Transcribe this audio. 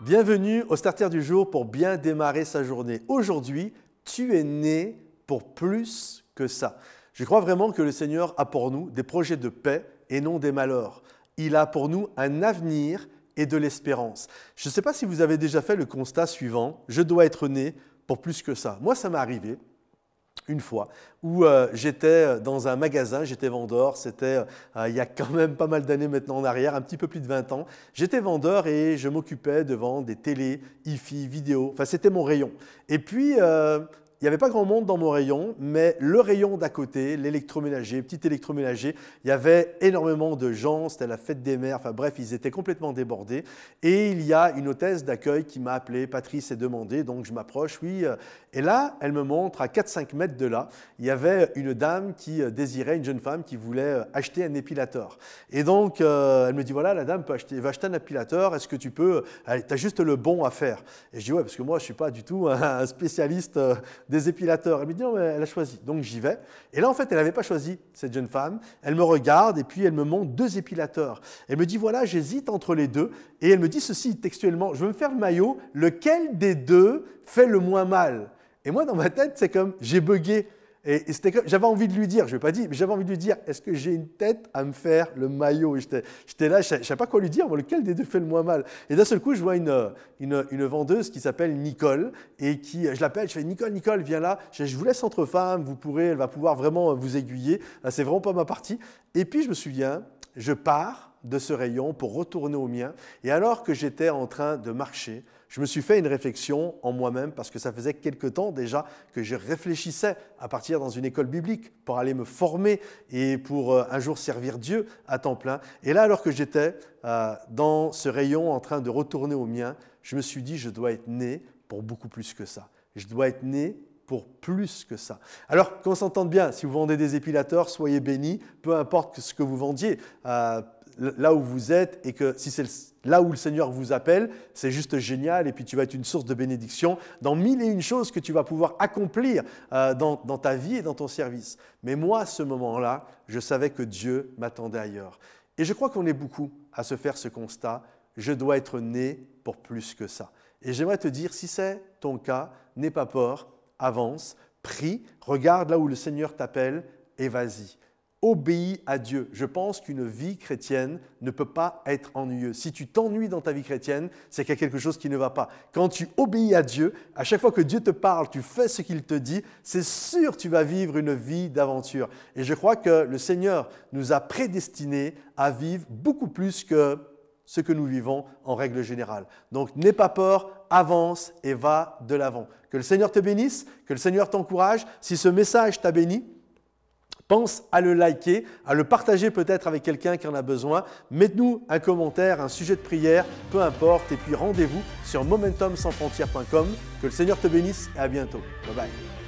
Bienvenue au Starter du jour pour bien démarrer sa journée. Aujourd'hui, tu es né pour plus que ça. Je crois vraiment que le Seigneur a pour nous des projets de paix et non des malheurs. Il a pour nous un avenir et de l'espérance. Je ne sais pas si vous avez déjà fait le constat suivant, je dois être né pour plus que ça. Moi, ça m'est arrivé une fois où j'étais dans un magasin, j'étais vendeur, c'était il y a quand même pas mal d'années maintenant en arrière, un petit peu plus de 20 ans. J'étais vendeur et je m'occupais de vendre des télés, hi-fi, vidéo, enfin c'était mon rayon. Et puis, il n'y avait pas grand monde dans mon rayon, mais le rayon d'à côté, l'électroménager, petit électroménager, il y avait énormément de gens, c'était la fête des mères, enfin bref, ils étaient complètement débordés. Et il y a une hôtesse d'accueil qui m'a appelé, Patrice, et demandé, donc je m'approche, oui. Et là, elle me montre à 4-5 mètres de là, il y avait une dame qui désirait, une jeune femme qui voulait acheter un épilateur. Et donc, elle me dit, voilà, la dame va acheter un épilateur, est-ce que tu peux, tu as juste le bon à faire. Et je dis, ouais, parce que moi, je ne suis pas du tout un spécialiste des épilateurs. Elle me dit, non, mais elle a choisi. Donc, j'y vais. Et là, en fait, elle n'avait pas choisi, cette jeune femme. Elle me regarde et puis elle me montre 2 épilateurs. Elle me dit, voilà, j'hésite entre les 2. Et elle me dit ceci textuellement, je veux me faire le maillot, lequel des 2 fait le moins mal? Et moi, dans ma tête, c'est comme, j'ai bugué. Et j'avais envie de lui dire, je ne vais pas dire, mais j'avais envie de lui dire, est-ce que j'ai une tête à me faire le maillot? J'étais là, je ne savais pas quoi lui dire, moi, lequel des 2 fait le moins mal? Et d'un seul coup, je vois une vendeuse qui s'appelle Nicole, et je l'appelle, je fais, Nicole, viens là, je vous laisse entre femmes, elle va pouvoir vraiment vous aiguiller, c'est vraiment pas ma partie. Et puis, je me souviens, je pars de ce rayon pour retourner au mien, et alors que j'étais en train de marcher, je me suis fait une réflexion en moi-même parce que ça faisait quelque temps déjà que je réfléchissais à partir dans une école biblique pour aller me former et pour un jour servir Dieu à temps plein. Et là, alors que j'étais dans ce rayon en train de retourner au mien, je me suis dit, je dois être né pour beaucoup plus que ça. Je dois être né pour plus que ça. Alors, qu'on s'entende bien, si vous vendez des épilateurs, soyez bénis, peu importe ce que vous vendiez, là où vous êtes, et que si c'est là où le Seigneur vous appelle, c'est juste génial, et puis tu vas être une source de bénédiction dans 1001 choses que tu vas pouvoir accomplir dans ta vie et dans ton service. Mais moi, à ce moment-là, je savais que Dieu m'attendait ailleurs. Et je crois qu'on est beaucoup à se faire ce constat, je dois être né pour plus que ça. Et j'aimerais te dire, si c'est ton cas, n'aie pas peur, avance, prie, regarde là où le Seigneur t'appelle et vas-y. Obéis à Dieu. Je pense qu'une vie chrétienne ne peut pas être ennuyeuse. Si tu t'ennuies dans ta vie chrétienne, c'est qu'il y a quelque chose qui ne va pas. Quand tu obéis à Dieu, à chaque fois que Dieu te parle, tu fais ce qu'il te dit, c'est sûr que tu vas vivre une vie d'aventure. Et je crois que le Seigneur nous a prédestinés à vivre beaucoup plus que ce que nous vivons en règle générale. Donc, n'aie pas peur, avance et va de l'avant. Que le Seigneur te bénisse, que le Seigneur t'encourage. Si ce message t'a béni, pense à le liker, à le partager peut-être avec quelqu'un qui en a besoin. Mets-nous un commentaire, un sujet de prière, peu importe. Et puis rendez-vous sur momentumsansfrontières.com. Que le Seigneur te bénisse et à bientôt. Bye bye.